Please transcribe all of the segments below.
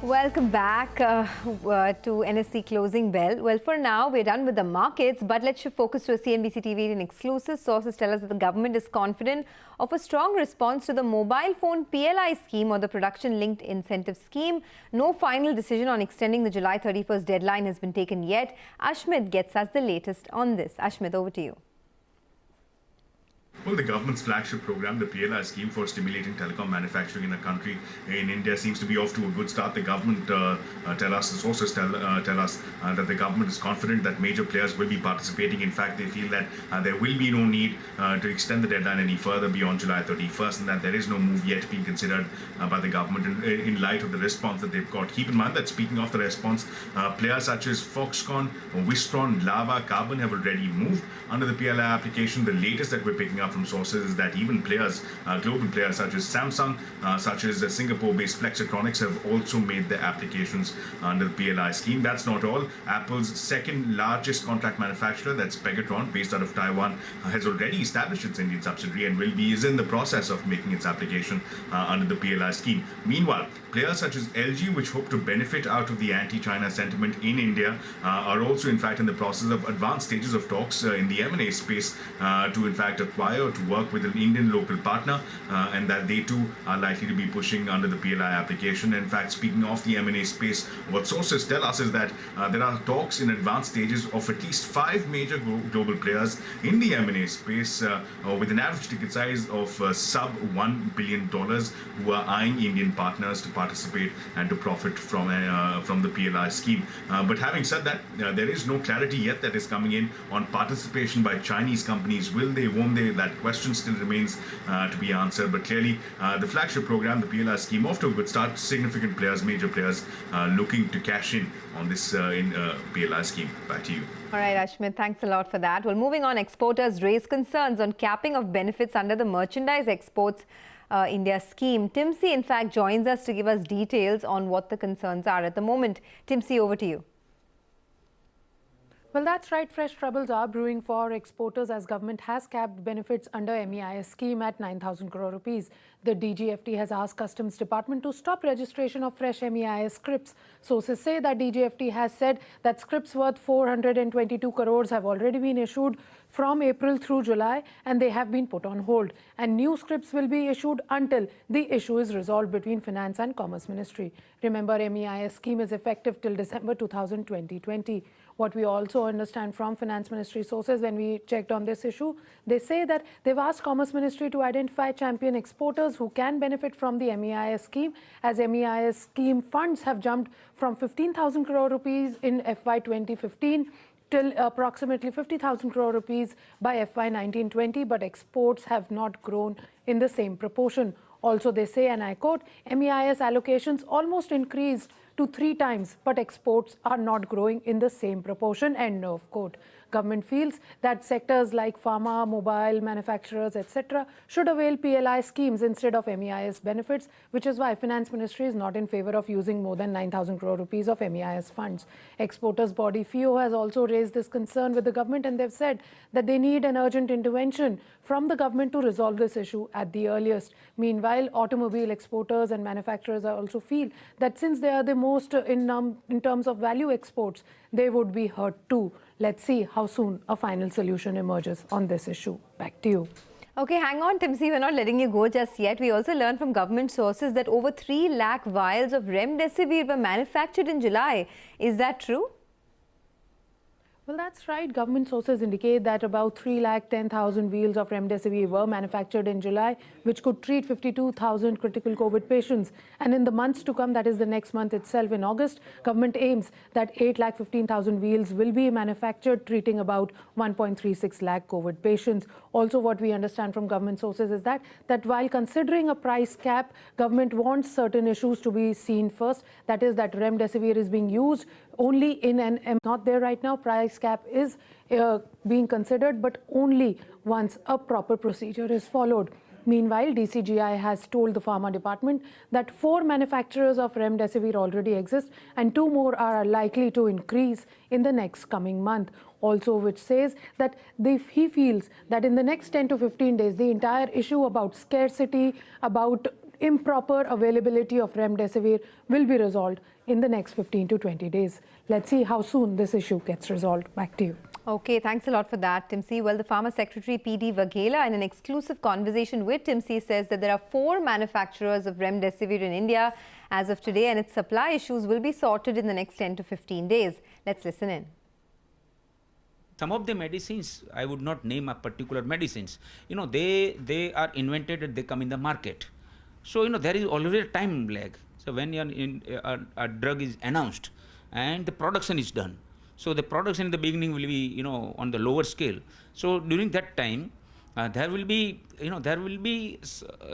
Welcome back to NSE Closing Bell. Well, for now, we're done with the markets, but let's shift focus to a CNBC TV in exclusive. Sources tell us that the government is confident of a strong response to the mobile phone PLI scheme or the production-linked incentive scheme. No final decision on extending the July 31st deadline has been taken yet. Ashmit gets us the latest on this. Ashmit, over to you. Well, the government's flagship program, the PLI scheme for stimulating telecom manufacturing in the country, in India, seems to be off to a good start. The government the sources tell us that the government is confident that major players will be participating. In fact, they feel that there will be no need to extend the deadline any further beyond July 31st, and that there is no move yet being considered by the government in light of the response that they've got. Keep in mind that speaking of the response, players such as Foxconn, Wistron, Lava, Carbon have already moved under the PLI application. The latest that we're picking up from sources is that even players, global players such as Samsung, such as Singapore-based Flextronics have also made their applications under the PLI scheme. That's not all. Apple's second largest contract manufacturer, that's Pegatron, based out of Taiwan, has already established its Indian subsidiary and is in the process of making its application under the PLI scheme. Meanwhile, players such as LG, which hope to benefit out of the anti-China sentiment in India, are also in fact in the process of advanced stages of talks in the M&A space to in fact acquire or to work with an Indian local partner, and that they too are likely to be pushing under the PLI application. In fact, speaking of the M&A space, what sources tell us is that there are talks in advanced stages of at least 5 major global players in the M&A space with an average ticket size of sub $1 billion who are eyeing Indian partners to participate and to profit from the PLI scheme. But having said that, there is no clarity yet that is coming in on participation by Chinese companies. Will they, won't they? That question still remains to be answered. But clearly, the flagship program, the PLI scheme, off to a good start. Significant players, major players, looking to cash in on this PLI scheme. Back to you. All right, Ashmit, thanks a lot for that. Well, moving on, exporters raise concerns on capping of benefits under the Merchandise Exports India scheme. Tim C, in fact, joins us to give us details on what the concerns are at the moment. Tim C, over to you. Well, that's right. Fresh troubles are brewing for exporters as government has capped benefits under MEIS scheme at 9,000 crore rupees. The DGFT has asked Customs Department to stop registration of fresh MEIS scrips. Sources say that DGFT has said that scrips worth 422 crores have already been issued from April through July, and they have been put on hold. And new scripts will be issued until the issue is resolved between Finance and Commerce Ministry. Remember, MEIS scheme is effective till December 2020. What we also understand from Finance Ministry sources when we checked on this issue, they say that they've asked Commerce Ministry to identify champion exporters who can benefit from the MEIS scheme, as MEIS scheme funds have jumped from 15,000 crore rupees in FY 2015 till approximately 50,000 crore rupees by FY 1920, but exports have not grown in the same proportion. Also, they say, and I quote, MEIS allocations almost increased to 3 times, but exports are not growing in the same proportion, end of quote. Government feels that sectors like pharma, mobile manufacturers, etc. should avail PLI schemes instead of MEIS benefits, which is why Finance Ministry is not in favor of using more than 9,000 crore rupees of MEIS funds. Exporters body FIO has also raised this concern with the government, and they've said that they need an urgent intervention from the government to resolve this issue at the earliest. Meanwhile, automobile exporters and manufacturers also feel that since they are the most in terms of value exports, they would be hurt too. Let's see how soon a final solution emerges on this issue. Back to you. Okay, hang on, Timsi, we're not letting you go just yet. We also learned from government sources that over 3 lakh vials of Remdesivir were manufactured in July. Is that true? Well, that's right. Government sources indicate that about 310,000 vials of Remdesivir were manufactured in July, which could treat 52,000 critical COVID patients. And in the months to come, that is the next month itself, in August, government aims that 815,000 vials will be manufactured, treating about 1.36 lakh COVID patients. Also, what we understand from government sources is that while considering a price cap, government wants certain issues to be seen first. That is that Remdesivir is being used only in an not there right now. Price cap is being considered, but only once a proper procedure is followed. Meanwhile, DCGI has told the Pharma Department that 4 manufacturers of Remdesivir already exist and 2 more are likely to increase in the next coming month. Also, which says that he feels that in the next 10 to 15 days, the entire issue about scarcity, about improper availability of remdesivir will be resolved in the next 15 to 20 days. Let's see how soon this issue gets resolved. Back to you. Okay, thanks a lot for that, Timsi. Well, the Pharma Secretary P.D. Vaghela, in an exclusive conversation with Timsi, says that there are 4 manufacturers of remdesivir in India as of today, and its supply issues will be sorted in the next 10 to 15 days. Let's listen in. Some of the medicines, I would not name a particular medicines, they are invented and they come in the market. So, there is always a time lag. So, when a drug is announced and the production is done, so the production in the beginning will be, on the lower scale. So, during that time, there will be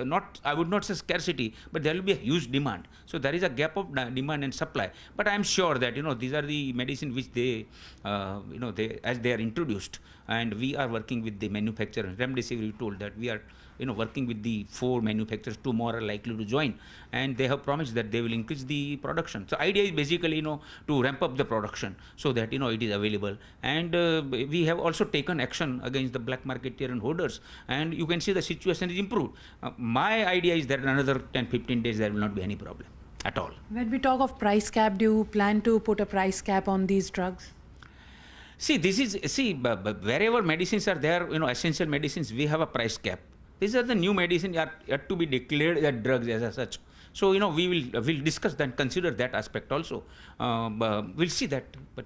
not, I would not say scarcity, but there will be a huge demand. So there is a gap of demand and supply. But I am sure that these are the medicine which they as they are introduced, and we are working with the manufacturer. Remdesivir, we told that we are working with the 4 manufacturers. 2 more are likely to join, and they have promised that they will increase the production. So idea is basically to ramp up the production so that it is available. And we have also taken action against the black marketeer and hoarders, and you can see the situation is improved. My idea is that in another 10-15 days there will not be any problem at all. When we talk of price cap, do you plan to put a price cap on these drugs? See, wherever medicines are there, essential medicines, we have a price cap. These are the new medicines yet to be declared as drugs as such. So, we'll discuss that, consider that aspect also. We'll see that, but,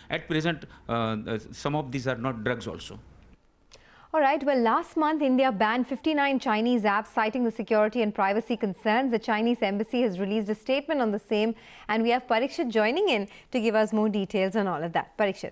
at present, some of these are not drugs also. All right, well, last month, India banned 59 Chinese apps citing the security and privacy concerns. The Chinese embassy has released a statement on the same, and we have Parikshit joining in to give us more details on all of that. Parikshit.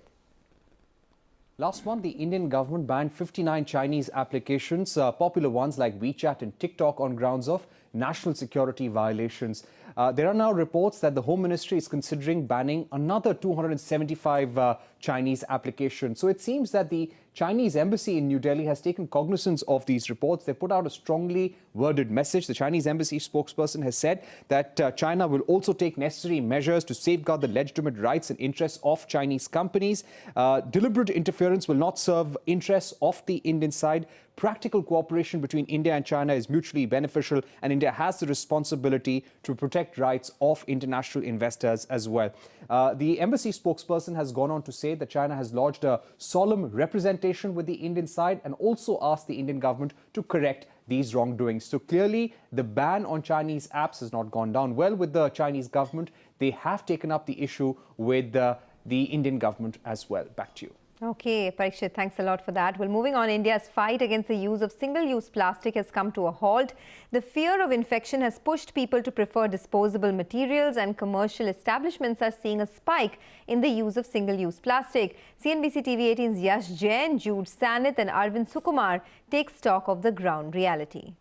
Last month, the Indian government banned 59 Chinese applications, popular ones like WeChat and TikTok, on grounds of national security violations. There are now reports that the Home Ministry is considering banning another 275 Chinese applications. So it seems that the Chinese embassy in New Delhi has taken cognizance of these reports. They put out a strongly worded message. The Chinese embassy spokesperson has said that China will also take necessary measures to safeguard the legitimate rights and interests of Chinese companies. Deliberate interference will not serve interests of the Indian side. Practical cooperation between India and China is mutually beneficial, and India has the responsibility to protect rights of international investors as well. The embassy spokesperson has gone on to say that China has lodged a solemn representation with the Indian side and also asked the Indian government to correct these wrongdoings. So clearly, the ban on Chinese apps has not gone down well with the Chinese government. They have taken up the issue with the Indian government as well. Back to you. Okay, Parikshit, thanks a lot for that. Well, moving on, India's fight against the use of single-use plastic has come to a halt. The fear of infection has pushed people to prefer disposable materials, and commercial establishments are seeing a spike in the use of single-use plastic. CNBC TV 18's Yash Jain, Jude Sanith and Arvind Sukumar take stock of the ground reality.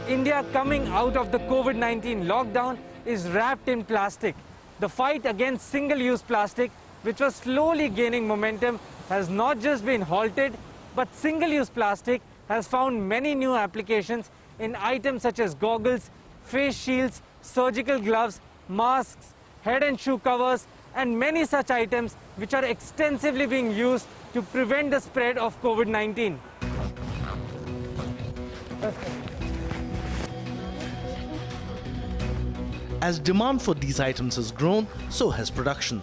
India coming out of the COVID-19 lockdown is wrapped in plastic. The fight against single-use plastic, which was slowly gaining momentum, has not just been halted, but single-use plastic has found many new applications in items such as goggles, face shields, surgical gloves, masks, head and shoe covers, and many such items which are extensively being used to prevent the spread of COVID-19. As demand for these items has grown, so has production.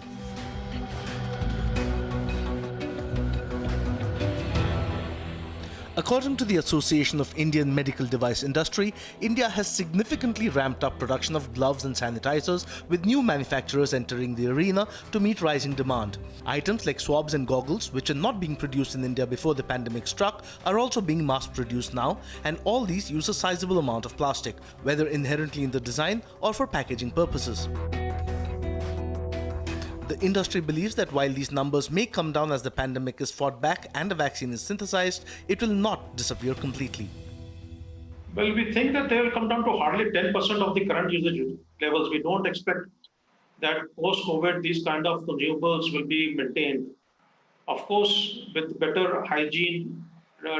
According to the Association of Indian Medical Device Industry, India has significantly ramped up production of gloves and sanitizers, with new manufacturers entering the arena to meet rising demand. Items like swabs and goggles, which are not being produced in India before the pandemic struck, are also being mass-produced now, and all these use a sizable amount of plastic, whether inherently in the design or for packaging purposes. The industry believes that while these numbers may come down as the pandemic is fought back and a vaccine is synthesized, it will not disappear completely. Well, we think that they will come down to hardly 10% of the current usage levels. We don't expect that post-COVID, these kind of consumables will be maintained. Of course, with better hygiene,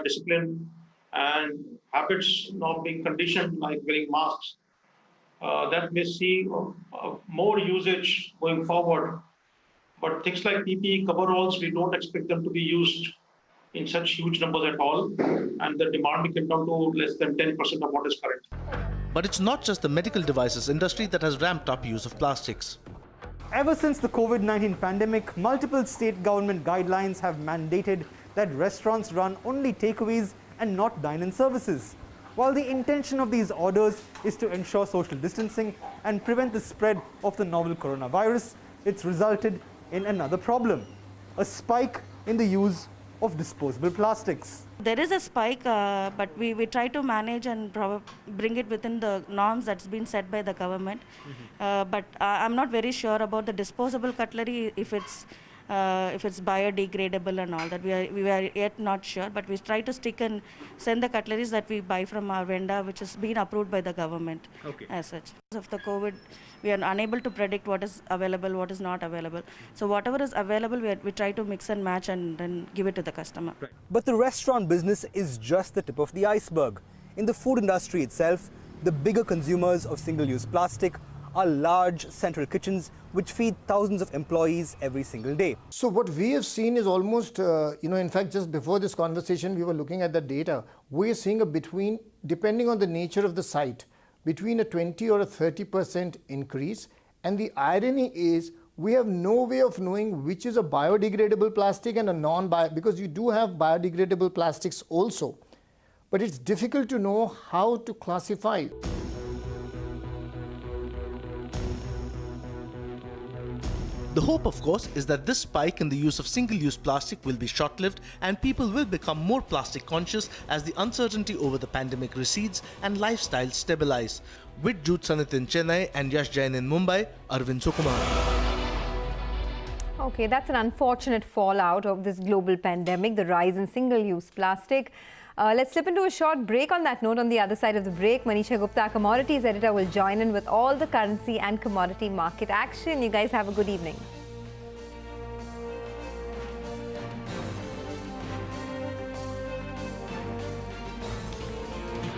discipline, and habits now being conditioned, like wearing masks, that may see more usage going forward. But things like PPE coveralls, we don't expect them to be used in such huge numbers at all, and the demand will come down to less than 10% of what is current. But it's not just the medical devices industry that has ramped up use of plastics. Ever since the COVID-19 pandemic, multiple state government guidelines have mandated that restaurants run only takeaways and not dine-in services. While the intention of these orders is to ensure social distancing and prevent the spread of the novel coronavirus, it's resulted in another problem: a spike in the use of disposable plastics. There is a spike, but we try to manage and bring it within the norms that's been set by the government. But I'm not very sure about the disposable cutlery, if it's biodegradable and all that. We are yet not sure, but we try to stick and send the cutleries that we buy from our vendor, which has been approved by the government as such. Because of the COVID, we are unable to predict what is available, what is not available. So whatever is available, we try to mix and match and then give it to the customer. Right. But the restaurant business is just the tip of the iceberg. In the food industry itself, the bigger consumers of single-use plastic are large central kitchens which feed thousands of employees every single day. So what we have seen is almost, in fact, just before this conversation, we were looking at the data. We're seeing depending on the nature of the site, between a 20 or a 30% increase. And the irony is, we have no way of knowing which is a biodegradable plastic and a non-bio, because you do have biodegradable plastics also. But it's difficult to know how to classify. The hope, of course, is that this spike in the use of single-use plastic will be short-lived and people will become more plastic conscious as the uncertainty over the pandemic recedes and lifestyles stabilize. With Jude Sanit in Chennai and Yash Jain in Mumbai, Arvind Sukumar. Okay, that's an unfortunate fallout of this global pandemic, the rise in single-use plastic. Let's slip into a short break. On that note, on the other side of the break, Manisha Gupta, commodities editor, will join in with all the currency and commodity market action. You guys have a good evening.